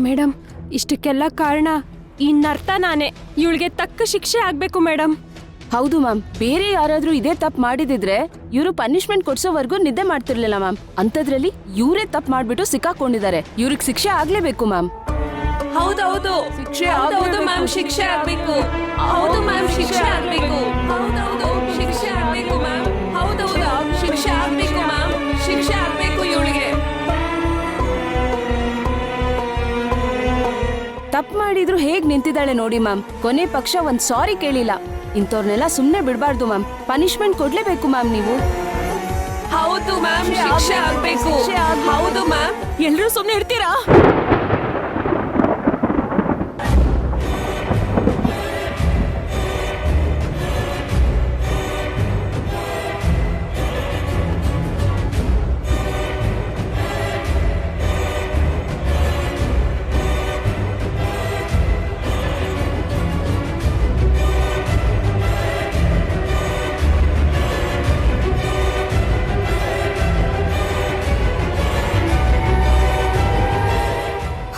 Madam, ಇಷ್ಟಕ್ಕೆಲ್ಲ ಕಾರಣ ಈ ನರ್ತ ನಾನೇ. ಇವಳಿಗೆ ತಕ್ಕ ಶಿಕ್ಷೆ ಆಗ್ಬೇಕು ಮೇಡಮ್. ಹೌದು ಮ್ಯಾಮ್, ಬೇರೆ ಯಾರಾದ್ರೂ ಇದೇ ತಪ್ಪು ಮಾಡಿದಿದ್ರೆ ಇವರು ಪನಿಷ್ಮೆಂಟ್ ಕೊಡ್ಸೋವರೆಗೂ ನಿದ್ದೆ ಮಾಡ್ತಿರ್ಲಿಲ್ಲ ಮ್ಯಾಮ್. ಅಂತದ್ರಲ್ಲಿ ಇವರೇ ತಪ್ಪು ಮಾಡ್ಬಿಟ್ಟು ಸಿಕ್ಕಾಕೊಂಡಿದ್ದಾರೆ. ಇವ್ರಿಗೆ ಶಿಕ್ಷೆ ಆಗ್ಲೇಬೇಕು ಮ್ಯಾಮ್. ಹೌದೌದು, ಹೌದೌದು ಮ್ಯಾಮ್, ಶಿಕ್ಷೆ ಆಗ್ಬೇಕು. ಹೌದು ಮ್ಯಾಮ್, ಶಿಕ್ಷೆ ಆಗ್ಬೇಕು. ಹೌದೌದು, ಶಿಕ್ಷೆ ಆಗ್ಬೇಕು ಮ್ಯಾಮ್. ಹೌದೌದು, ಶಿಕ್ಷೆ ಆಗ್ಬೇಕು ಮ್ಯಾಮ್. ಶಿಕ್ಷೆ ಆಗ್ಬೇಕು ಇವಳಿಗೆ. ತಪ್ಪು ಮಾಡಿದ್ರು ಹೇಗ್ ನಿಂತಿದ್ದಾಳೆ ನೋಡಿ ಮ್ಯಾಮ್. ಕೊನೆ ಪಕ್ಷ ಒಂದ್ ಸಾರಿ ಕೇಳಿಲ್ಲ. ಇಂಥವ್ರನ್ನೆಲ್ಲ ಸುಮ್ನೆ ಬಿಡ್ಬಾರ್ದು ಮ್ಯಾಮ್. ಪನಿಷ್ಮೆಂಟ್ ಕೊಡ್ಲೇಬೇಕು ಮ್ಯಾಮ್ ನೀವು. ಹೌದು ಮ್ಯಾಮ್, ಶಿಕ್ಷೆ ಆಗ್ಬೇಕು. ಹೌದು ಮ್ಯಾಮ್. ಎಲ್ರೂ ಸುಮ್ನೆ ಇರ್ತೀರಾ?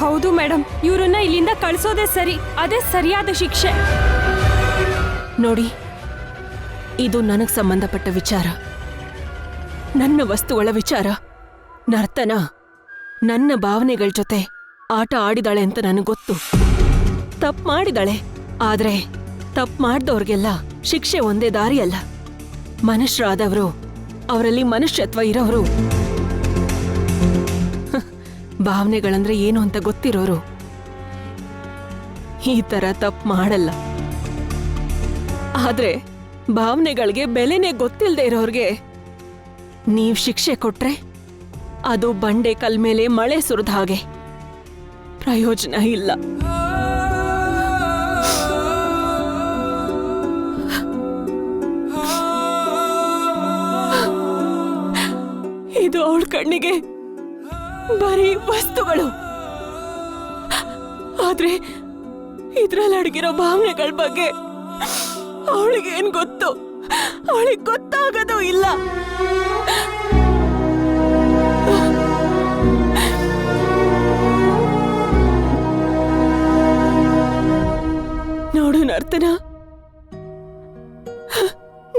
ಹೌದು ಮೇಡಮ್, ಇವ್ರನ್ನ ಇಲ್ಲಿಂದ ಕಳ್ಸೋದೇ ಸರಿ. ಅದೇ ಸರಿಯಾದ ಶಿಕ್ಷೆ. ನೋಡಿ, ಇದು ನನಗ್ ಸಂಬಂಧಪಟ್ಟ ವಿಚಾರ, ನನ್ನ ವಸ್ತುಗಳ ವಿಚಾರ. ನರ್ತನ ನನ್ನ ಭಾವನೆಗಳ ಜೊತೆ ಆಟ ಆಡಿದಾಳೆ ಅಂತ ನನಗೆ ಗೊತ್ತು. ತಪ್ಪು ಮಾಡಿದಾಳೆ. ಆದ್ರೆ ತಪ್ಪು ಮಾಡ್ದವ್ರಿಗೆಲ್ಲ ಶಿಕ್ಷೆ ಒಂದೇ ದಾರಿ ಅಲ್ಲ. ಮನುಷ್ಯರಾದವರು, ಅವರಲ್ಲಿ ಮನುಷ್ಯತ್ವ ಇರೋರು, ಭಾವನೆಗಳಂದ್ರೆ ಏನು ಅಂತ ಗೊತ್ತಿರೋರು ಈ ತರ ತಪ್ಪು ಮಾಡಲ್ಲ. ಆದ್ರೆ ಭಾವನೆಗಳಿಗೆ ಬೆಲೆನೇ ಗೊತ್ತಿಲ್ಲದೆ ಇರೋರ್ಗೆ ನೀವ್ ಶಿಕ್ಷೆ ಕೊಟ್ರೆ ಅದು ಬಂಡೆ ಕಲ್ ಮೇಲೆ ಮಳೆ ಸುರಿದ ಹಾಗೆ. ಪ್ರಯೋಜನ ಇಲ್ಲ. ಇದು ಅವಳ ಕಣ್ಣಿಗೆ ಬರೀ ವಸ್ತುಗಳು. ಆದ್ರೆ ಇದ್ರಲ್ಲಿ ಅಡಗಿರೋ ಭಾವನೆಗಳ ಬಗ್ಗೆ ಅವಳಿಗೇನ್ ಗೊತ್ತು? ಅವಳಿಗೆ ಗೊತ್ತಾಗೋದು ಇಲ್ಲ. ನೋಡು ನರ್ತನ,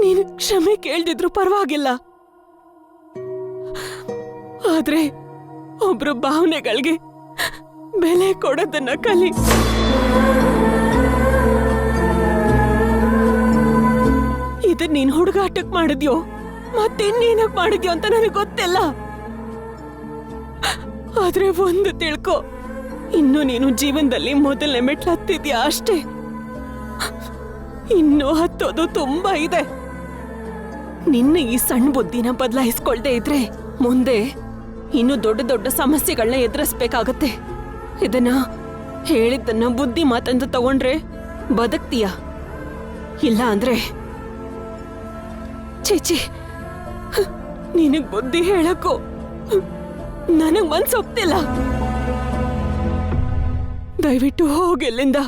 ನೀನು ಕ್ಷಮೆ ಕೇಳ್ದಿದ್ರು ಪರವಾಗಿಲ್ಲ. ಆದ್ರೆ ಒಬ್ರು ಭಾವನೆಗಳಿಗೆ ಬೆಲೆ ಕೊಡೋದನ್ನ ಕಲಿ. ಇದನ್ ನೀನ್ ಹುಡುಗಾಟಕ್ ಮಾಡಿದ್ಯೋ ಮತ್ತಿನ್ನೇನಕ್ ಮಾಡಿದ್ಯೋ ಅಂತ ನನಗೆ ಗೊತ್ತಿಲ್ಲ. ಆದ್ರೆ ಒಂದು ತಿಳ್ಕೊ, ಇನ್ನು ನೀನು ಜೀವನದಲ್ಲಿ ಮೊದಲನೇ ಮೆಟ್ಲು ಹತ್ತಿದ್ಯಾ ಅಷ್ಟೇ. ಇನ್ನು ಹತ್ತೋದು ತುಂಬಾ ಇದೆ. ನಿನ್ನ ಈ ಸಣ್ಣ ಬುದ್ಧಿನ ಬದಲಾಯಿಸ್ಕೊಳ್ದೆ ಇದ್ರೆ ಮುಂದೆ ಇನ್ನು ದೊಡ್ಡ ದೊಡ್ಡ ಸಮಸ್ಯೆಗಳನ್ನ ಎದುರಿಸ್ಬೇಕಾಗತ್ತೆ. ಇದನ್ನ ಹೇಳಿದ್ದನ್ನ ಬುದ್ಧಿ ಮಾತಂತ ತಗೊಂಡ್ರೆ ಬದುಕ್ತೀಯ, ಇಲ್ಲ ಅಂದ್ರೆ ಚೀಚಿ, ನಿನಗ್ ಬುದ್ಧಿ ಹೇಳಕ್ಕೂ ನನಗ್ ಮನ್ಸೊಪ್ತಿಲ್ಲ. ದಯವಿಟ್ಟು ಹೋಗಿಲ್ಲಿಂದ.